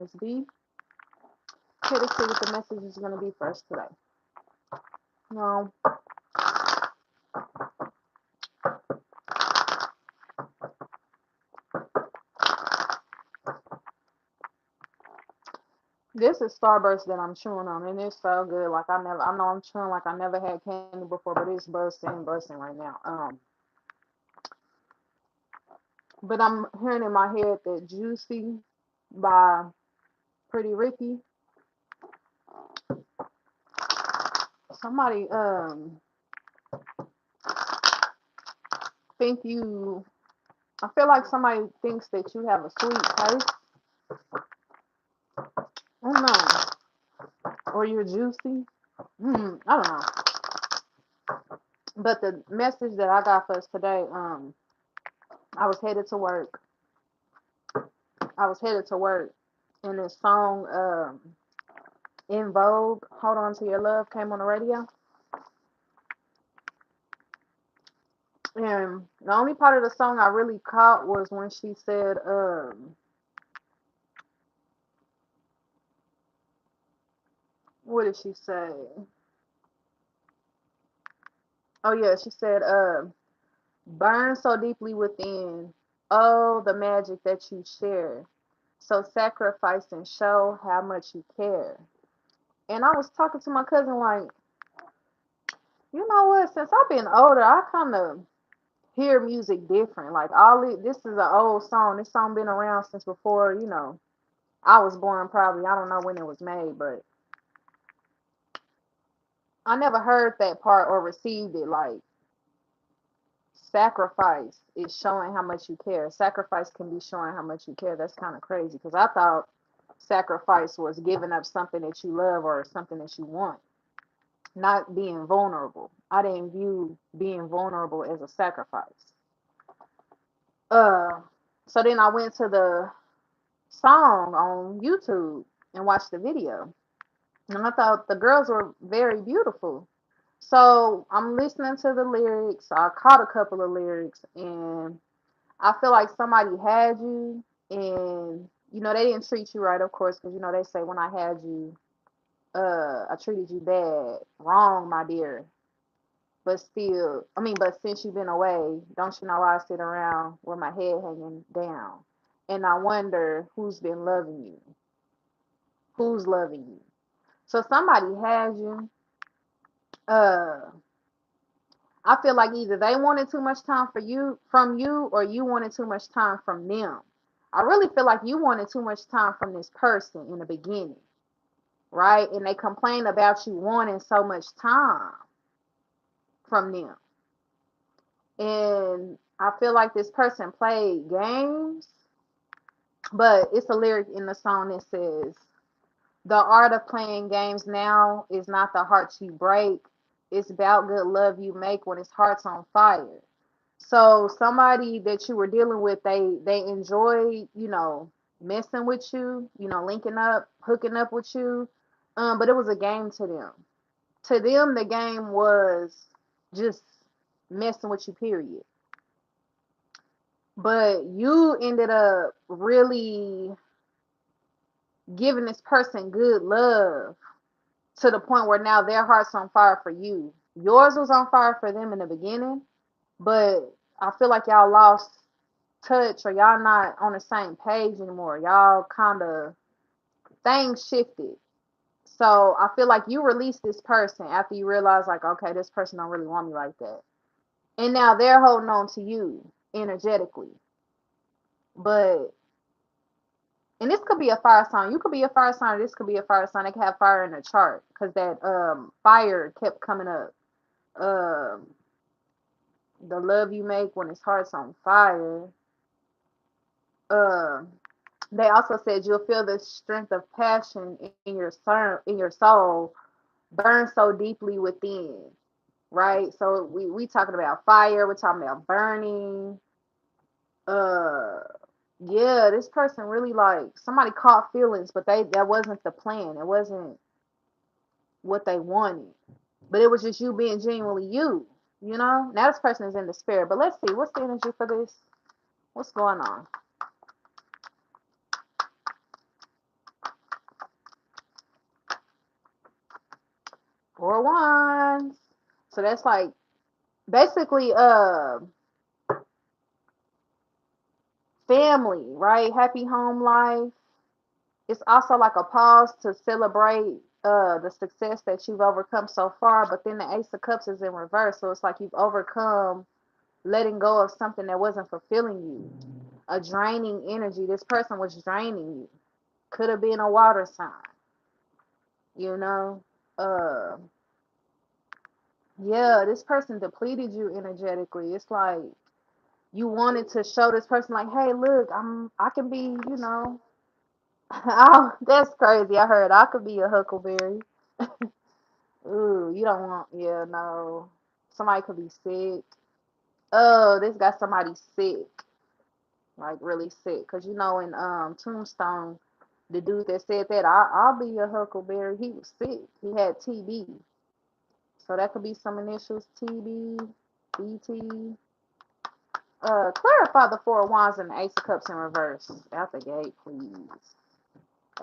Let's be here to see what the message is going to be first today. Now, this is Starburst that I'm chewing on, and it's so good. Like I know I'm chewing like I never had candy before, but it's busting right now. But I'm hearing in my head that Juicy by Pretty Ricky. Somebody think you. I feel like somebody thinks that you have a sweet taste. I don't know, or you're juicy. I don't know. But the message that I got for us today, I was headed to work. I was headed to work, and this song, In Vogue, "Hold On to Your Love," came on the radio. And the only part of the song I really caught was when she said, what did she say? Oh yeah, she said, burn so deeply within. Oh, the magic that you share. So sacrifice and show how much you care. And I was talking to my cousin like, you know what? Since I've been older, I kind of hear music different. Like this is an old song. This song been around since before, I was born probably. I don't know when it was made, but I never heard that part or received it. Like sacrifice is showing how much you care. Sacrifice can be showing how much you care. That's kind of crazy because I thought sacrifice was giving up something that you love or something that you want, not being vulnerable. I didn't view being vulnerable as a sacrifice. Uh, so then I went to the song on YouTube and watched the video. And I thought the girls were very beautiful. So I'm listening to the lyrics. I caught a couple of lyrics, and I feel like somebody had you, and they didn't treat you right, of course, because they say when I had you, I treated you bad, wrong, my dear. But still, I mean, but since you've been away, don't you know I sit around with my head hanging down, and I wonder who's been loving you, who's loving you. So somebody had you. Uh, I feel like either they wanted too much time from you, or you wanted too much time from them. I really feel like you wanted too much time from this person in the beginning, right? And they complain about you wanting so much time from them. And I feel like this person played games, but it's a lyric in the song that says, "The art of playing games now is not the hearts you break. It's about good love you make when his heart's on fire." So somebody that you were dealing with, they enjoy, messing with you, linking up, hooking up with you. But it was a game to them. To them, the game was just messing with you, period. But you ended up really giving this person good love to the point where now their heart's on fire for you. Yours was on fire for them in the beginning, but I feel like y'all lost touch, or y'all not on the same page anymore. Y'all kind of things shifted. So I feel like you released this person after you realize like, okay, this person don't really want me like that. And now they're holding on to you energetically. But and this could be a fire sign. You could be a fire sign, or this could be a fire sign. They could have fire in the chart because that fire kept coming up. Um the love you make when his heart's on fire. Um they also said you'll feel the strength of passion in your soul burn so deeply within, right? So we talking about fire, we're talking about burning. Uh yeah, this person really like somebody caught feelings, but that wasn't the plan. It wasn't what they wanted. But it was just you being genuinely you, Now this person is in despair. But let's see, what's the energy for this? What's going on? Four of Wands. So that's like basically family, right? Happy home life. It's also like a pause to celebrate the success that you've overcome so far. But then the Ace of Cups is in reverse, so it's like you've overcome letting go of something that wasn't fulfilling you, a draining energy. This person was draining you. Could have been a water sign, you know. Uh, yeah, this person depleted you energetically. It's like you wanted to show this person, like, hey, look, I can be, oh, that's crazy. I heard I could be a huckleberry. Ooh, you don't want, yeah, no. Somebody could be sick. Oh, this got somebody sick, like really sick. Cause in Tombstone, the dude that said that I'll be a huckleberry, he was sick. He had TB, so that could be some initials: TB, BT. Clarify the Four of Wands and the Ace of Cups in reverse out the gate, please.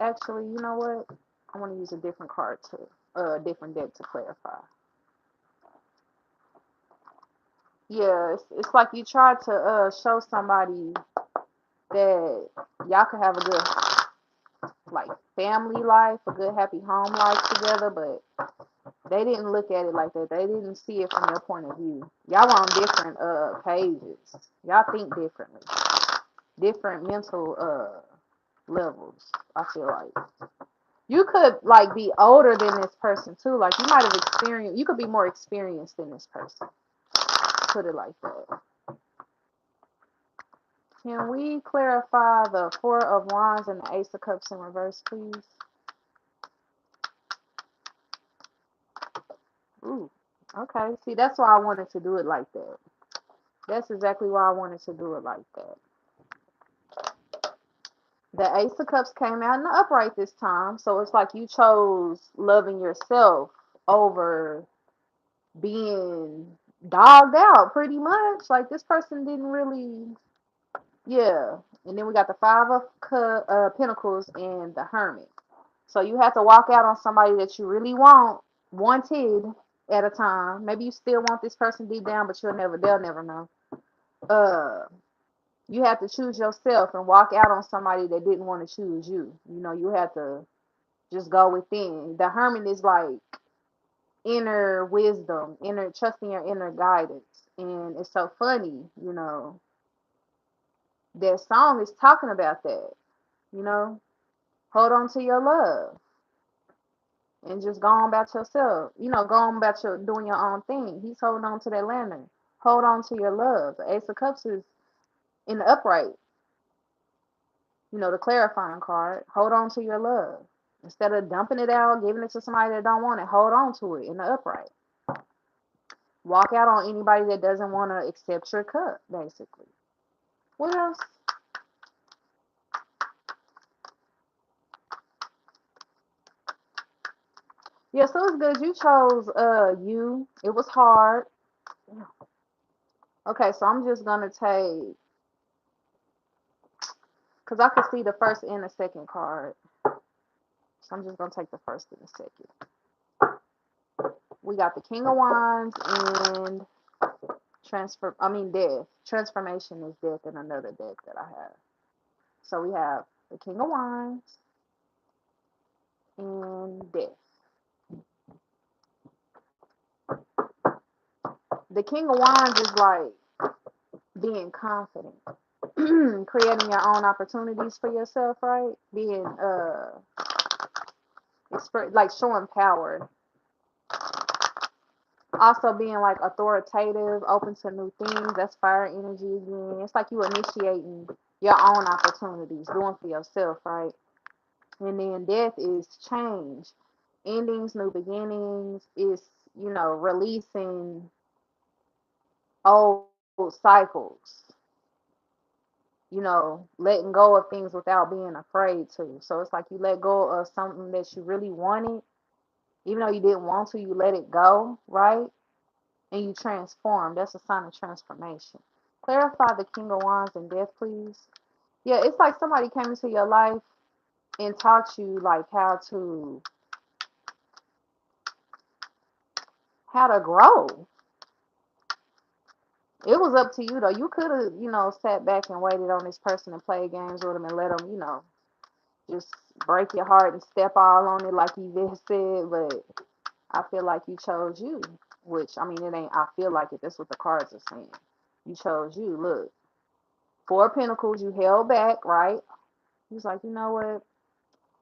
Actually, you know what? I want to use a different card to, a different deck to clarify. Yeah, it's like you try to show somebody that y'all could have a good like family life, a good happy home life together, but they didn't look at it like that. They didn't see it from your point of view. Y'all were on different pages. Y'all think differently. Different mental levels, I feel like. You could like be older than this person too. Like you might have experienced you could be more experienced than this person. Put it like that. Can we clarify the Four of Wands and the Ace of Cups in reverse, please? Ooh, okay. See, that's why I wanted to do it like that. That's exactly why I wanted to do it like that. The Ace of Cups came out in the upright this time, so it's like you chose loving yourself over being dogged out pretty much. Like this person didn't really, yeah. And then we got the Five of Pentacles and the Hermit. So you have to walk out on somebody that you really wanted at a time. Maybe you still want this person deep down, but they'll never know. Uh, you have to choose yourself and walk out on somebody that didn't want to choose you. You have to just go within. The Hermit is like inner wisdom, inner trusting your inner guidance. And it's so funny, that song is talking about that, you know. Hold on to your love and just go on about yourself. Go on about your doing your own thing. He's holding on to that lantern. Hold on to your love. The Ace of Cups is in the upright, the clarifying card. Hold on to your love. Instead of dumping it out, giving it to somebody that don't want it, hold on to it in the upright. Walk out on anybody that doesn't want to accept your cup, basically. What else? Yeah, so it's good. You chose you. It was hard. Okay, so I'm just gonna take because I could see the first and the second card. So I'm just gonna take the first and the second. We got the King of Wands and death. Transformation is death in another deck that I have. So we have the King of Wands and death. The King of Wands is like being confident, creating your own opportunities for yourself, right? Being like showing power. Also being like authoritative, open to new things. That's fire energy again. It's like you initiating your own opportunities, doing for yourself, right? And then death is change, endings, new beginnings. Is releasing old cycles. Letting go of things without being afraid to. So it's like you let go of something that you really wanted, even though you didn't want to. You let it go, right? And you transform. That's a sign of transformation. Clarify the King of Wands and death, please. Yeah, it's like somebody came into your life and taught you like how to how to grow. It was up to you though. You could have, sat back and waited on this person and played games with them and let them, just break your heart and step all on it like Yvette said. But I feel like you chose you, which I mean, it ain't. I feel like it. That's what the cards are saying. You chose you. Look, Four of Pentacles. You held back, right? He's like, you know what?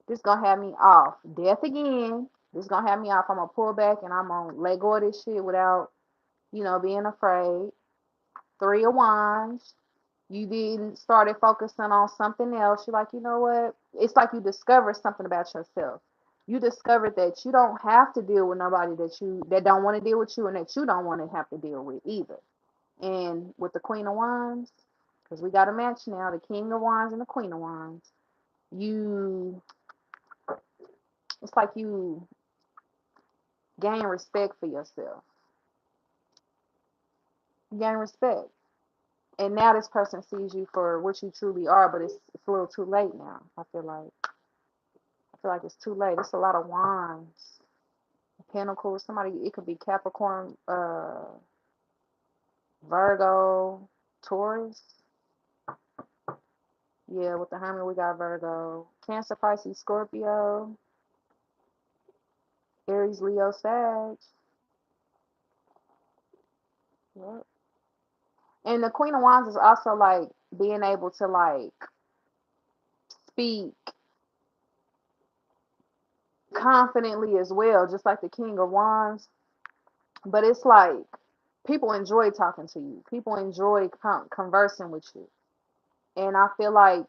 This gonna have me off. Death again. This gonna have me off. I'm gonna pull back and I'm gonna let go of this shit without, being afraid. Three of Wands. You didn't started focusing on something else. You're like, you know what? It's like you discovered something about yourself. You discovered that you don't have to deal with nobody that don't want to deal with you and that you don't want to have to deal with either. And with the Queen of Wands, because we got a match now, the King of Wands and the Queen of Wands, you it's like you gain respect for yourself. You gain respect. And now this person sees you for what you truly are, but it's a little too late now. I feel like it's too late. It's a lot of wands, pentacles. Somebody, it could be Capricorn, Virgo, Taurus. Yeah, with the Hermit we got Virgo, Cancer, Pisces, Scorpio, Aries, Leo, Sag. Yep. And the Queen of Wands is also like being able to like speak confidently as well, just like the King of Wands. But it's like people enjoy talking to you. People enjoy conversing with you. And I feel like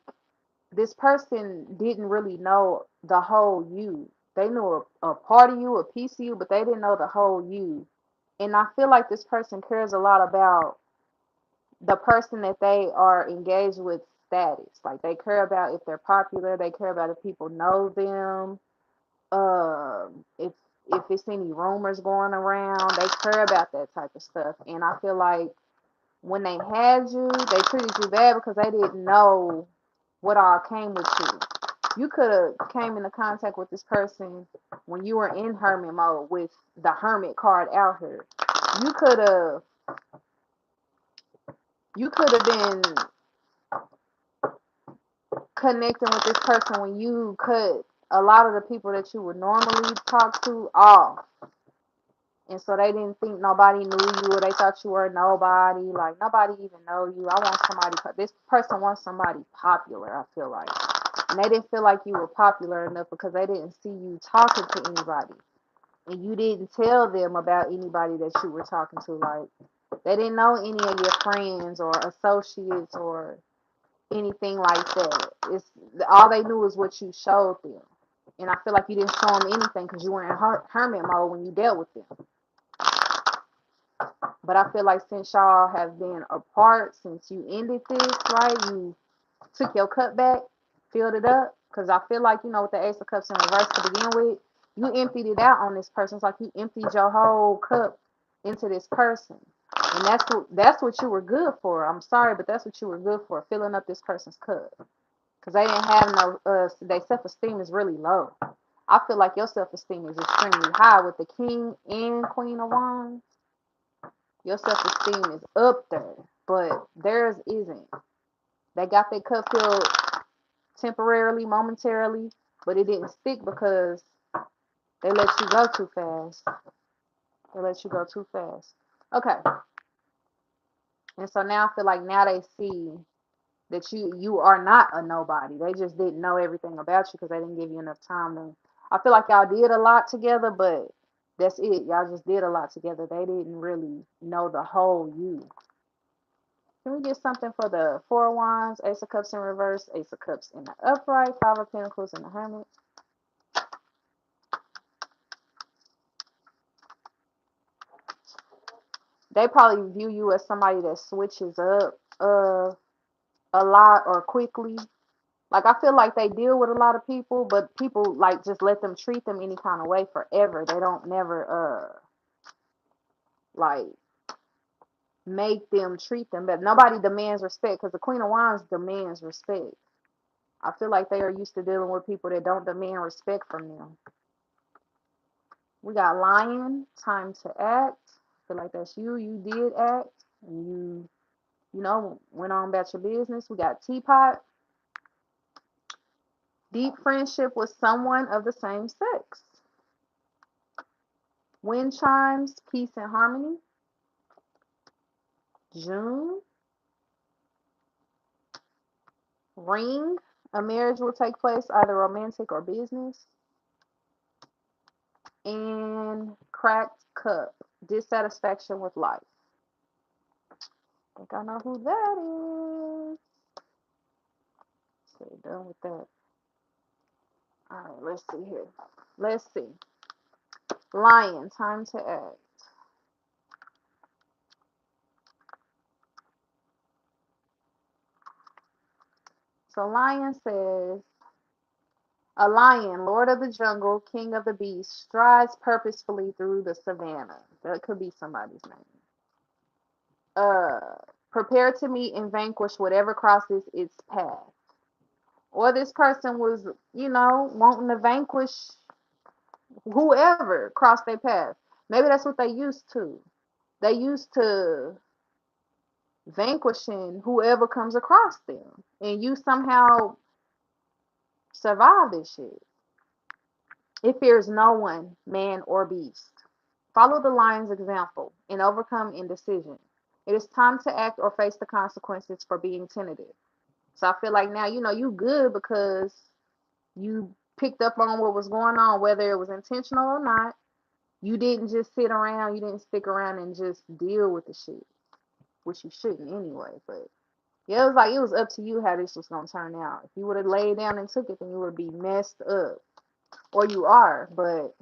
this person didn't really know the whole you. They knew a part of you, a piece of you, but they didn't know the whole you. And I feel like this person cares a lot about the person that they are engaged with status. Like they care about if they're popular, they care about if people know them, if it's any rumors going around, they care about that type of stuff. And I feel like when they had you, they treated you bad because they didn't know what all came with you. You could have came into contact with this person when you were in hermit mode with the hermit card out here. You could have been connecting with this person when you cut a lot of the people that you would normally talk to off. And so they didn't think nobody knew you or they thought you were nobody. Like nobody even know you. I want somebody. This person wants somebody popular. I feel like, and they didn't feel like you were popular enough because they didn't see you talking to anybody, and you didn't tell them about anybody that you were talking to. Like they didn't know any of your friends or associates or anything like that. It's all they knew is what you showed them. And I feel like you didn't show them anything because you were in hermit mode when you dealt with them. But I feel like since y'all have been apart, since you ended this, right? You took your cup back, filled it up. Because I feel like, with the Ace of Cups in reverse to begin with, you emptied it out on this person. It's like you emptied your whole cup into this person. And that's what you were good for. I'm sorry, but that's what you were good for, filling up this person's cup. Because they didn't have no, their self-esteem is really low. I feel like your self-esteem is extremely high with the King and Queen of Wands. Your self-esteem is up there, but theirs isn't. They got their cup filled temporarily, momentarily, but it didn't stick because they let you go too fast. They let you go too fast. Okay. And so now I feel like now they see that you are not a nobody. They just didn't know everything about you because they didn't give you enough time to. I feel like y'all did a lot together, but that's it. Y'all just did a lot together. They didn't really know the whole you. Can we get something for the Four of Wands, Ace of Cups in reverse, Ace of Cups in the upright, Five of Pentacles in the Hermit? They probably view you as somebody that switches up a lot or quickly. Like I feel like they deal with a lot of people, but people like just let them treat them any kind of way forever. They don't never like make them treat them, but nobody demands respect because the Queen of Wands demands respect. I feel like they are used to dealing with people that don't demand respect from them. We got lion, time to act. Feel like that's you. You did act. And went on about your business. We got teapot, deep friendship with someone of the same sex. Wind chimes, peace and harmony. June, ring, a marriage will take place, either romantic or business. And cracked cup, dissatisfaction with life. I think I know who that is. Okay, done with that. All right, let's see here. Let's see. Lion, time to act. So Lion says, a lion, lord of the jungle, king of the beasts, strides purposefully through the savannah. That could be somebody's name. Uh, prepare to meet and vanquish whatever crosses its path. Or this person was, wanting to vanquish whoever crossed their path. Maybe that's what they used to. They used to vanquishing whoever comes across them. And you somehow survive this shit. It fears no one, man or beast. Follow the lion's example and overcome indecision. It is time to act or face the consequences for being tentative. So I feel like now, you good because you picked up on what was going on, whether it was intentional or not. You didn't just sit around, you didn't stick around and just deal with the shit, which you shouldn't anyway. But yeah, it was up to you how this was gonna turn out. If you would have laid down and took it, then you would be messed up. Or you are, but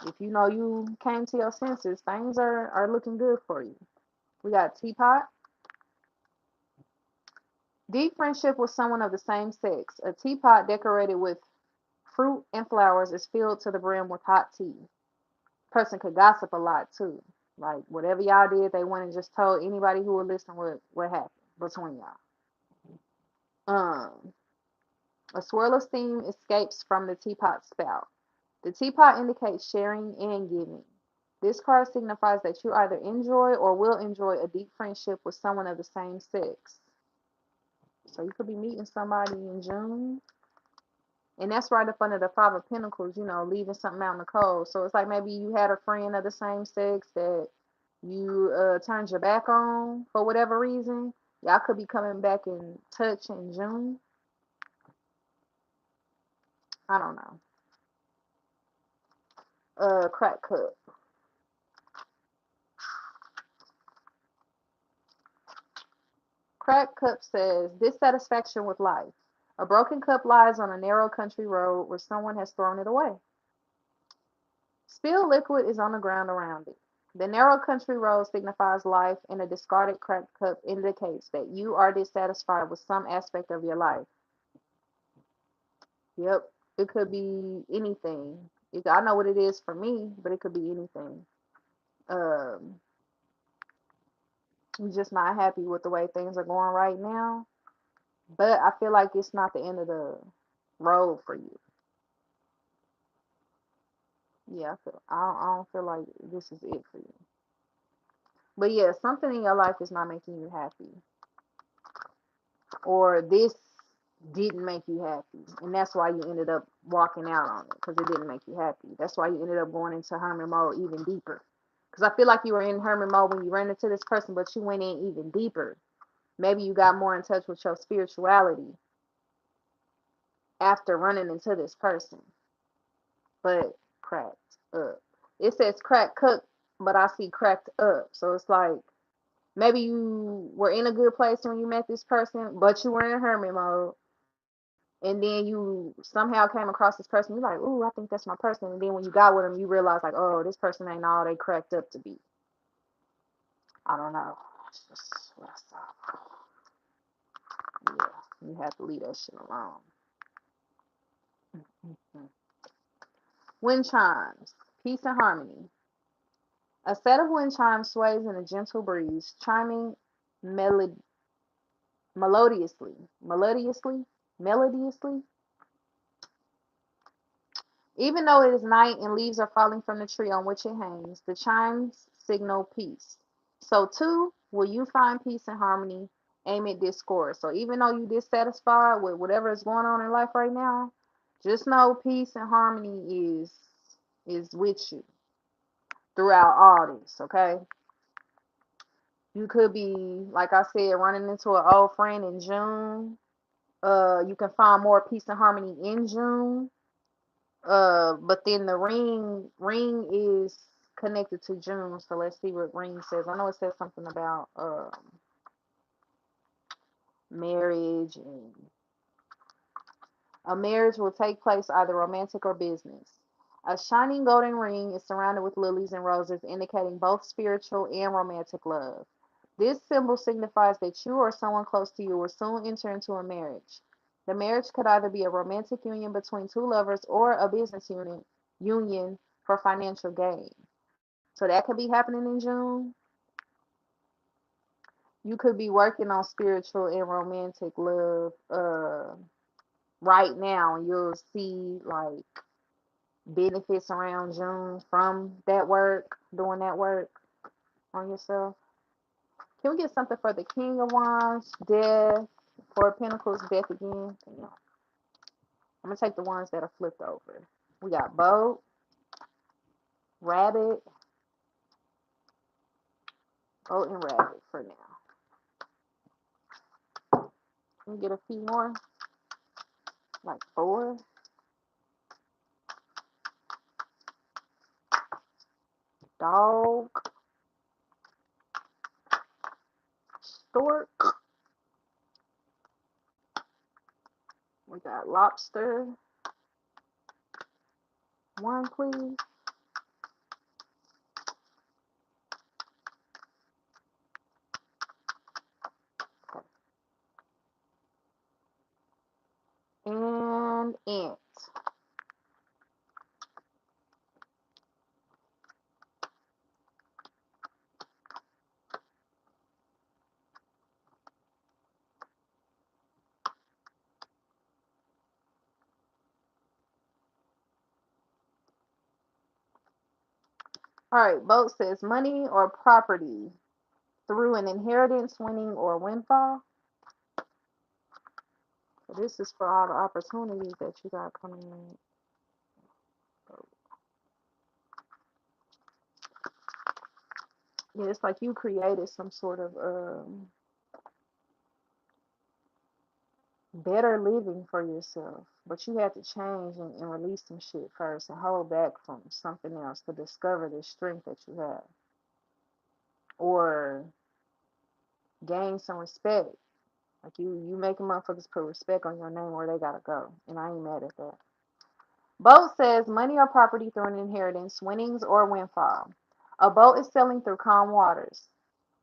if you know you came to your senses, things are looking good for you. We got teapot. Deep friendship with someone of the same sex. A teapot decorated with fruit and flowers is filled to the brim with hot tea. Person could gossip a lot too. Like whatever y'all did, they went and just told anybody who would listen what happened between y'all. Um, a swirl of steam escapes from the teapot spout. The teapot indicates sharing and giving. This card signifies that you either enjoy or will enjoy a deep friendship with someone of the same sex. So you could be meeting somebody in June. And that's right up under the Five of Pentacles, leaving something out in the cold. So it's like maybe you had a friend of the same sex that you turned your back on for whatever reason. Y'all could be coming back in touch in June. I don't know. Crack cup. Crack cup says dissatisfaction with life. A broken cup lies on a narrow country road where someone has thrown it away. Spilled liquid is on the ground around it. The narrow country road signifies life, and a discarded cracked cup indicates that you are dissatisfied with some aspect of your life. Yep, it could be anything. I know what it is for me, but it could be anything. Um, I'm just not happy with the way things are going right now, but I feel like it's not the end of the road for you. Yeah, I don't feel like this is it for you. But yeah, something in your life is not making you happy, or this didn't make you happy, and that's why you ended up walking out on it because it didn't make you happy. That's why you ended up going into hermit mode even deeper. Because I feel like you were in hermit mode when you ran into this person, but you went in even deeper. Maybe you got more in touch with your spirituality after running into this person, but cracked up. It says cracked cook, but I see cracked up. So it's like maybe you were in a good place when you met this person, but you were in hermit mode. And then you somehow came across this person, you're like, ooh, I think that's my person. And then when you got with them, you realize like, oh, this person ain't all they cracked up to be. I don't know. It's just what I saw. Yeah, you have to leave that shit alone. Mm-hmm. Wind chimes, peace and harmony. A set of wind chimes sways in a gentle breeze, chiming melod- melodiously, melodiously. Even though it is night and leaves are falling from the tree on which it hangs, the chimes signal peace. So too will you find peace and harmony amid discord. So even though you dissatisfied with whatever is going on in life right now, just know peace and harmony is with you throughout all this, okay? You could be, like I said, running into an old friend in June. You can find more peace and harmony in June. But then the ring is connected to June. So let's see what ring says. I know it says something about marriage, and a marriage will take place either romantic or business. A shining golden ring is surrounded with lilies and roses, indicating both spiritual and romantic love. This symbol signifies that you or someone close to you will soon enter into a marriage. The marriage could either be a romantic union between two lovers or a business union for financial gain. So that could be happening in June. You could be working on spiritual and romantic love right now, and you'll see like benefits around June from that work, doing that work on yourself. Can we get something for the King of Wands, Death, Four of Pentacles, Death again? I'm gonna take the ones that are flipped over. We got Boat, Rabbit, Boat, and Rabbit for now. Can we get a few more? Like four. Dog, Stork. We got Lobster. One, please. And Ant. All right, Boat says money or property through an inheritance, winning, or windfall. So this is for all the opportunities that you got coming in. Yeah, it's like you created some sort of better living for yourself, but you had to change and release some shit first and hold back from something else to discover the strength that you have, or gain some respect. Like you making motherfuckers put respect on your name where they gotta go, and I ain't mad at that. Boat says money or property through an inheritance, winnings or windfall. A boat is sailing through calm waters.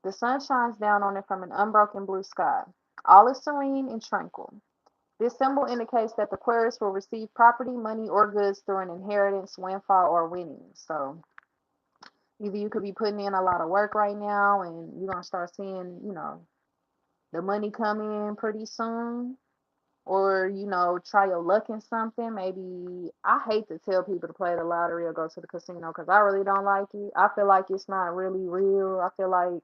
The sun shines down on it from an unbroken blue sky. All is serene and tranquil. This symbol indicates that the Aquarius will receive property, money, or goods through an inheritance, windfall, or winnings. So either you could be putting in a lot of work right now and you're gonna start seeing, the money come in pretty soon, or try your luck in something. Maybe I hate to tell people to play the lottery or go to the casino because I really don't like it. I feel like it's not really real. I feel like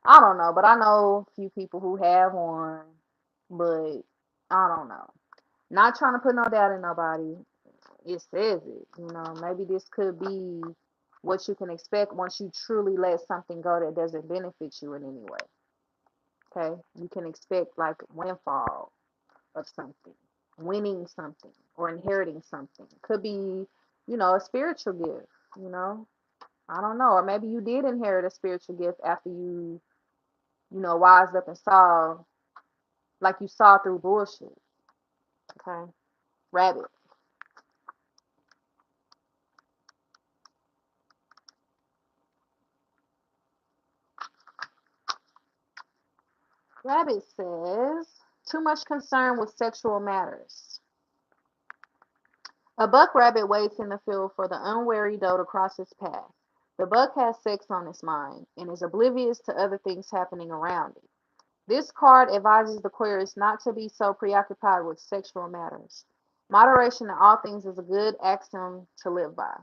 I don't know, but I know a few people who have one, but I don't know. Not trying to put no doubt in nobody. It says it. Maybe this could be what you can expect once you truly let something go that doesn't benefit you in any way. Okay, you can expect like windfall of something, winning something, or inheriting something. Could be, a spiritual gift, you know. I don't know. Or maybe you did inherit a spiritual gift after wised up and saw, like you saw through bullshit. Okay. Rabbit. Rabbit says, too much concern with sexual matters. A buck rabbit waits in the field for the unwary doe to cross its path. The buck has sex on its mind and is oblivious to other things happening around it. This card advises the Aquarius not to be so preoccupied with sexual matters. Moderation in all things is a good axiom to live by.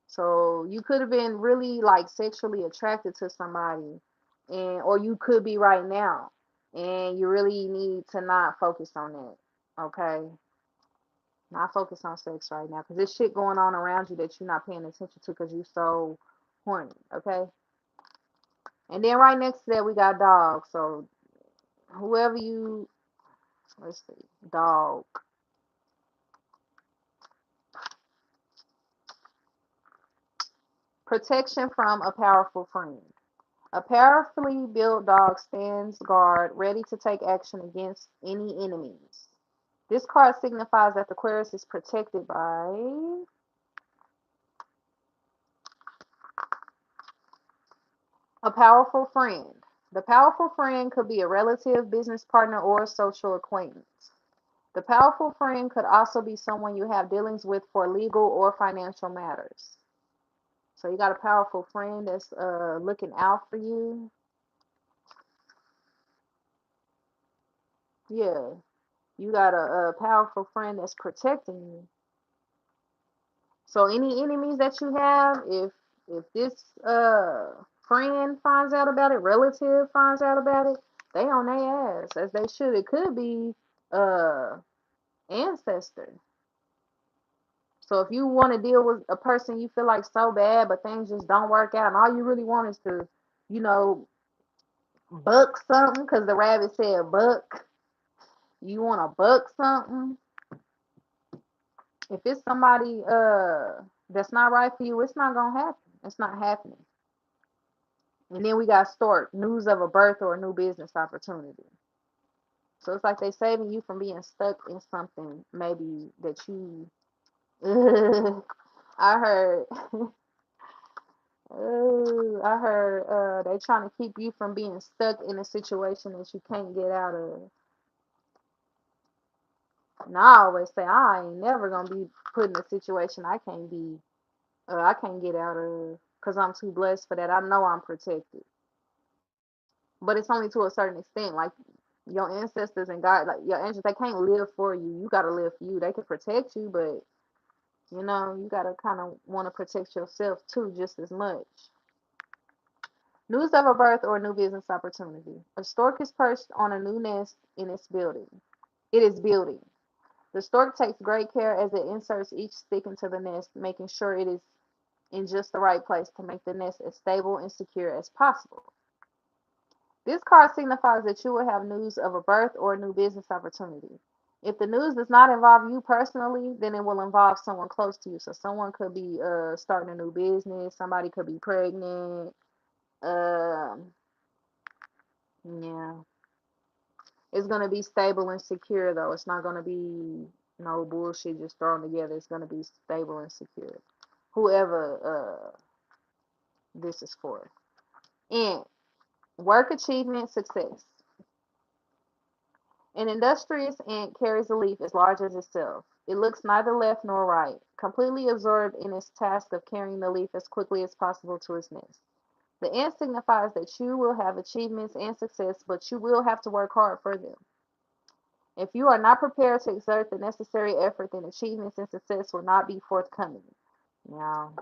So you could have been really like sexually attracted to somebody, and or you could be right now, and you really need to not focus on that. Okay, not focus on sex right now because there's shit going on around you that you're not paying attention to because you're so horny. Okay, and then right next to that we got dog. So whoever you, let's see, dog. Protection from a powerful friend. A powerfully built dog stands guard, ready to take action against any enemies. This card signifies that the Aquarius is protected by a powerful friend. The powerful friend could be a relative, business partner, or a social acquaintance. The powerful friend could also be someone you have dealings with for legal or financial matters. So you got a powerful friend that's looking out for you. Yeah, you got a powerful friend that's protecting you. So any enemies that you have, if this friend finds out about it, relative finds out about it, they on their ass as they should. It could be uh ancestor. So if you want to deal with a person you feel like so bad, but things just don't work out, and all you really want is to, you know, buck something because the rabbit said buck. You want to buck something. If it's somebody that's not right for you, it's not gonna happen. It's not happening. And then we got stork, news of a birth or a new business opportunity. So it's like they saving you from being stuck in something maybe that you I heard I heard they trying to keep you from being stuck in a situation that you can't get out of. And I always say I ain't never gonna be put in a situation I can't get out of because I'm too blessed for that. I know I'm protected. But it's only to a certain extent. Like your ancestors and God, like your angels, they can't live for you. You gotta live for you. They can protect you, but you gotta kind of want to protect yourself too, just as much. News of a birth or a new business opportunity. A stork is perched on a new nest in its building. It is building. The stork takes great care as it inserts each stick into the nest, making sure it is in just the right place to make the nest as stable and secure as possible. This card signifies that you will have news of a birth or a new business opportunity. If the news does not involve you personally, then it will involve someone close to you. So someone could be starting a new business, somebody could be pregnant. Um, yeah, it's gonna be stable and secure though. It's not gonna be no bullshit just thrown together. It's gonna be stable and secure. Whoever this is for. And work achievement success. An industrious ant carries a leaf as large as itself. It looks neither left nor right, completely absorbed in its task of carrying the leaf as quickly as possible to its nest. The ant signifies that you will have achievements and success, but you will have to work hard for them. If you are not prepared to exert the necessary effort, then achievements and success will not be forthcoming. Now,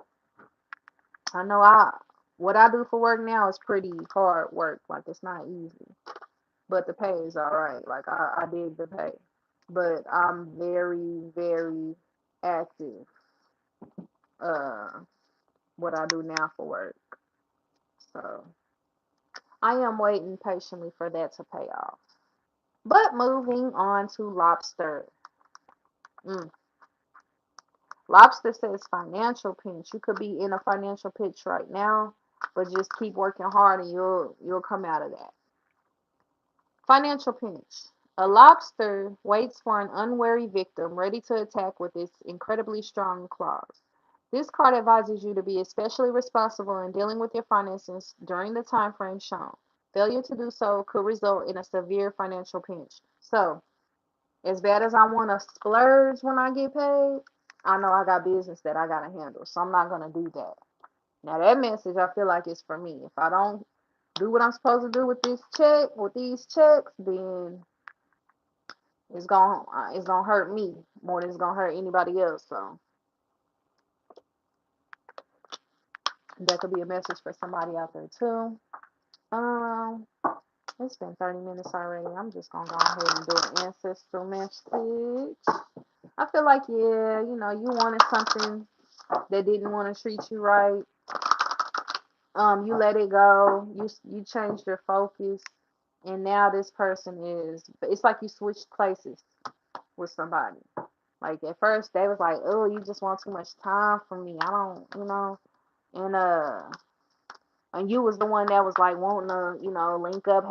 I know what I do for work now is pretty hard work. Like it's not easy, but the pay is all right. Like I dig the pay. But I'm very, very active. Uh, what I do now for work. So I am waiting patiently for that to pay off. But moving on to lobster. Mm. Lobster says financial pinch. You could be in a financial pinch right now, but just keep working hard and you'll come out of that. Financial pinch. A lobster waits for an unwary victim ready to attack with its incredibly strong claws. This card advises you to be especially responsible in dealing with your finances during the time frame shown. Failure to do so could result in a severe financial pinch. So, as bad as I want to splurge when I get paid, I know I got business that I got to handle. So, I'm not going to do that. Now, that message I feel like is for me. If I don't do what I'm supposed to do with this check, with these checks, then It's gonna hurt me more than it's gonna hurt anybody else. So that could be a message for somebody out there too. Um, it's been 30 minutes already. I'm just gonna go ahead and do an ancestral message. I feel like, yeah, you wanted something that didn't want to treat you right. You let it go. You changed your focus, and now this person is. It's like you switched places with somebody. Like at first they was like, "Oh, you just want too much time from me. I don't." And you was the one that was like wanting to, link up,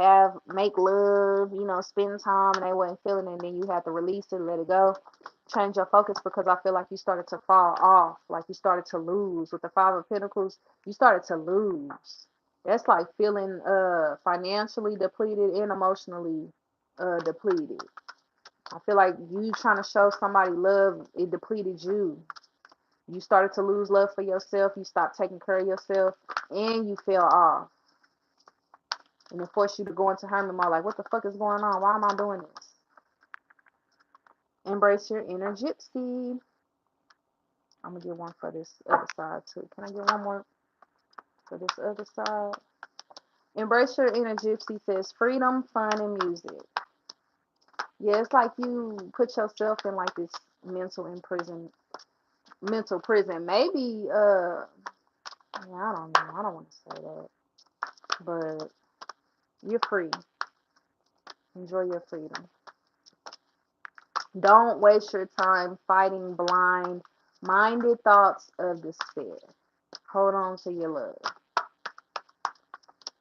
make love, spend time, and they wasn't feeling it. And then you had to release it, let it go, change your focus because I feel like you started to fall off, like you started to lose with the Five of Pentacles. You started to lose. That's like feeling financially depleted and emotionally depleted. I feel like you trying to show somebody love, it depleted you. You started to lose love for yourself. You stopped taking care of yourself, and you fell off. And it forced you to go into hermit mode. Like, what the fuck is going on? Why am I doing this? Embrace your inner gypsy. I'm gonna get one for this other side too. Can I get one more for this other side? Embrace your inner gypsy says freedom, fun, and music. Yeah, it's like you put yourself in like this mental prison. Maybe yeah, I don't know. I don't want to say that. But you're free. Enjoy your freedom. Don't waste your time fighting blind minded thoughts of despair. Hold on to your love.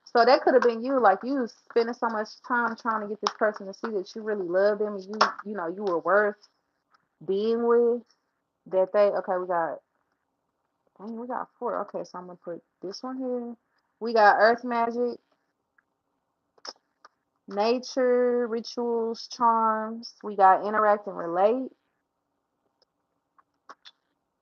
So that could have been you, like you spending so much time trying to get this person to see that you really love them and you were worth being with. That they okay, we got four. Okay, so I'm gonna put this one here. We got earth magic, nature, rituals, charms. We got interact and relate,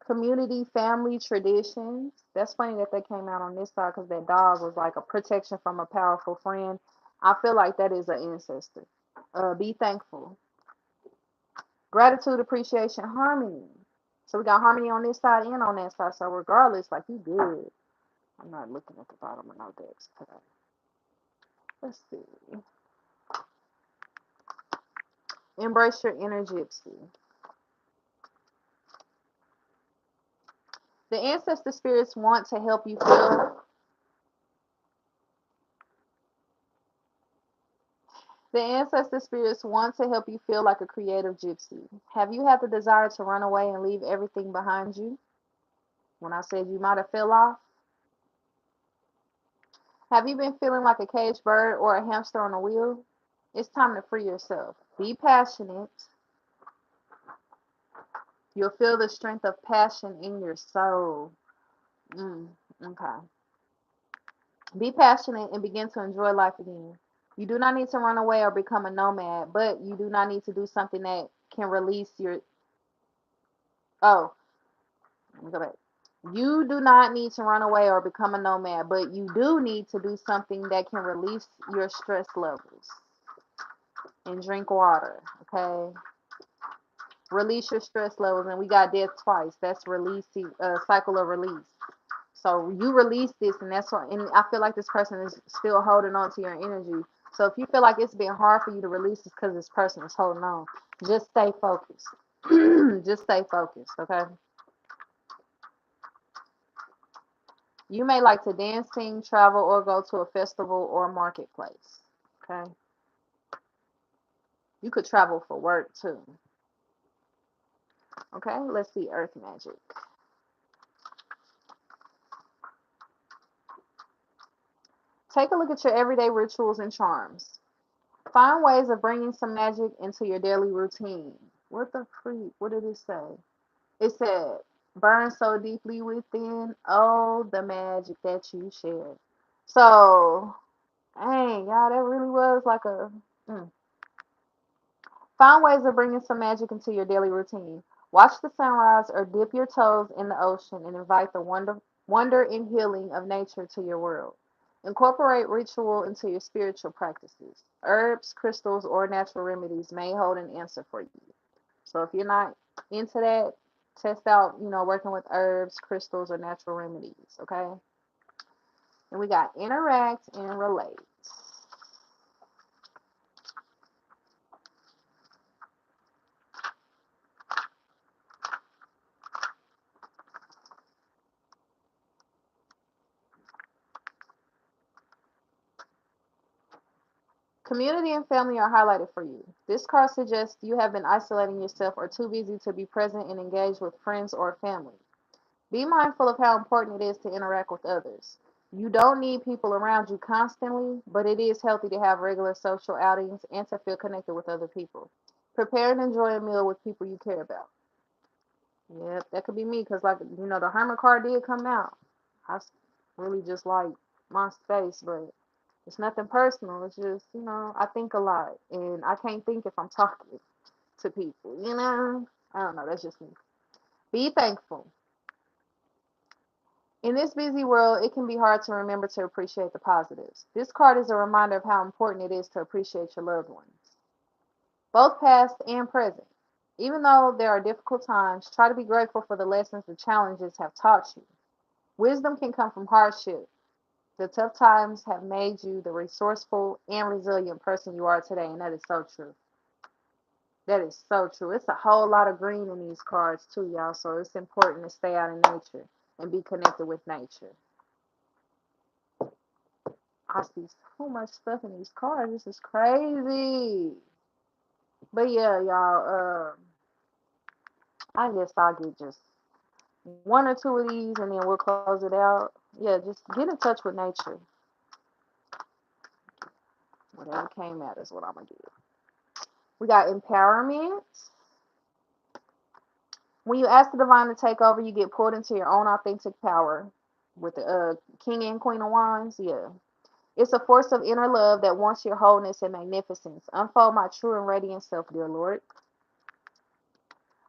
community, family, traditions. That's funny that they came out on this side because that dog was like a protection from a powerful friend. I feel like that is an ancestor. Be thankful. Gratitude, appreciation, harmony. So we got harmony on this side and on that side. So regardless, like you good. I'm not looking at the bottom of no decks today. Let's see. Embrace your inner gypsy. The ancestor spirits want to help you feel. The ancestor spirits want to help you feel like a creative gypsy. Have you had the desire to run away and leave everything behind you? When I said you might have fell off. Have you been feeling like a caged bird or a hamster on a wheel? It's time to free yourself. Be passionate. You'll feel the strength of passion in your soul. Okay. Be passionate and begin to enjoy life again. You do not need to run away or become a nomad, but you do not need to do something that can release your. Oh, let me go back. You do not need to run away or become a nomad, but you do need to do something that can release your stress levels and drink water. Okay. Release your stress levels, and we got death twice. That's releasing cycle of release. So you release this, and that's what. And I feel like this person is still holding on to your energy. So if you feel like it's been hard for you to release, it's because this person is holding on. Just stay focused. Just stay focused. Okay. You may like to dance, sing, travel, or go to a festival or marketplace. Okay. You could travel for work too. Okay. Let's see Earth Magic. Take a look at your everyday rituals and charms. Find ways of bringing some magic into your daily routine. What the freak? What did it say? It said, burn so deeply within, oh, the magic that you share. So, dang, y'all, that really was like a. Mm. Find ways of bringing some magic into your daily routine. Watch the sunrise or dip your toes in the ocean and invite the wonder and healing of nature to your world. Incorporate ritual into your spiritual practices. Herbs, crystals, or natural remedies may hold an answer for you. So if you're not into that, test out, working with herbs, crystals, or natural remedies, okay? And we got interact and relate. Community and family are highlighted for you. This card suggests you have been isolating yourself or too busy to be present and engage with friends or family. Be mindful of how important it is to interact with others. You don't need people around you constantly, but it is healthy to have regular social outings and to feel connected with other people. Prepare and enjoy a meal with people you care about. Yep, that could be me because, like, the Hermit card did come out. I really just like my space, but it's nothing personal. It's just, I think a lot, and I can't think if I'm talking to people, I don't know. That's just me. Be thankful. In this busy world, it can be hard to remember to appreciate the positives. This card is a reminder of how important it is to appreciate your loved ones, both past and present. Even though there are difficult times, try to be grateful for the lessons the challenges have taught you. Wisdom can come from hardship. The tough times have made you the resourceful and resilient person you are today, and that is so true. That is so true. It's a whole lot of green in these cards, too, y'all, so it's important to stay out in nature and be connected with nature. I see so much stuff in these cards. This is crazy. But yeah, y'all, I guess I'll get just one or two of these and then we'll close it out. Yeah, just get in touch with nature. Whatever came out is what I'm gonna do. We got empowerment. When you ask the divine to take over, you get pulled into your own authentic power. With the King and Queen of Wands, yeah. It's a force of inner love that wants your wholeness and magnificence. Unfold my true and radiant self, dear Lord.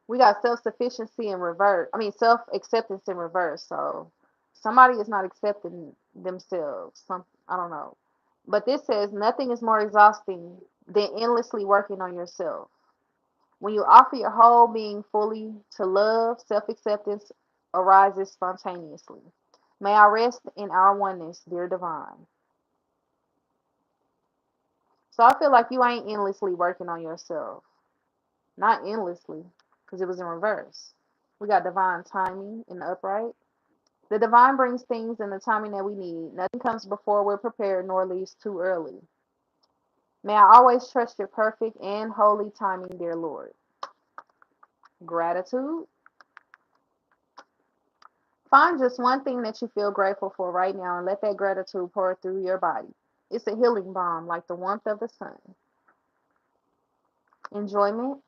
We got self sufficiency in reverse. I mean, self acceptance in reverse. So somebody is not accepting themselves. I don't know. But this says nothing is more exhausting than endlessly working on yourself. When you offer your whole being fully to love, self acceptance arises spontaneously. May I rest in our oneness, dear divine. So I feel like you ain't endlessly working on yourself. Not endlessly, because it was in reverse. We got divine timing in the upright. The divine brings things in the timing that we need. Nothing comes before we're prepared, nor leaves too early. May I always trust your perfect and holy timing, dear Lord. Gratitude. Find just one thing that you feel grateful for right now and let that gratitude pour through your body. It's a healing balm like the warmth of the sun. Enjoyment.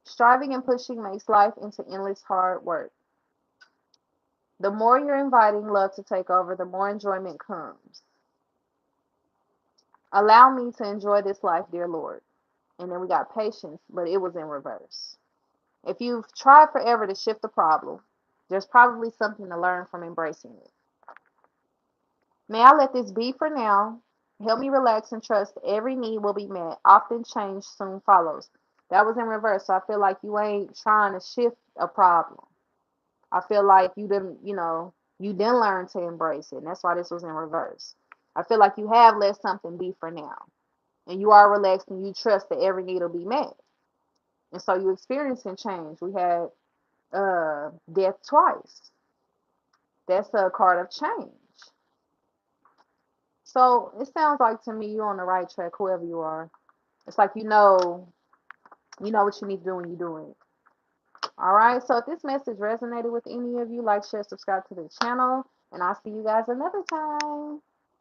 Striving and pushing makes life into endless hard work. The more you're inviting love to take over, the more enjoyment comes. Allow me to enjoy this life, dear Lord. And then we got patience, but it was in reverse. If you've tried forever to shift the problem, there's probably something to learn from embracing it. May I let this be for now? Help me relax and trust every need will be met. Often change soon follows. That was in reverse. So I feel like you ain't trying to shift a problem. I feel like you didn't learn to embrace it. And that's why this was in reverse. I feel like you have let something be for now. And you are relaxed and you trust that every need will be met. And so you experiencing change. We had death twice. That's a card of change. So it sounds like to me you're on the right track, whoever you are. It's like you know what you need to do when you're doing it. All right. So if this message resonated with any of you, like, share, subscribe to the channel, and I'll see you guys another time.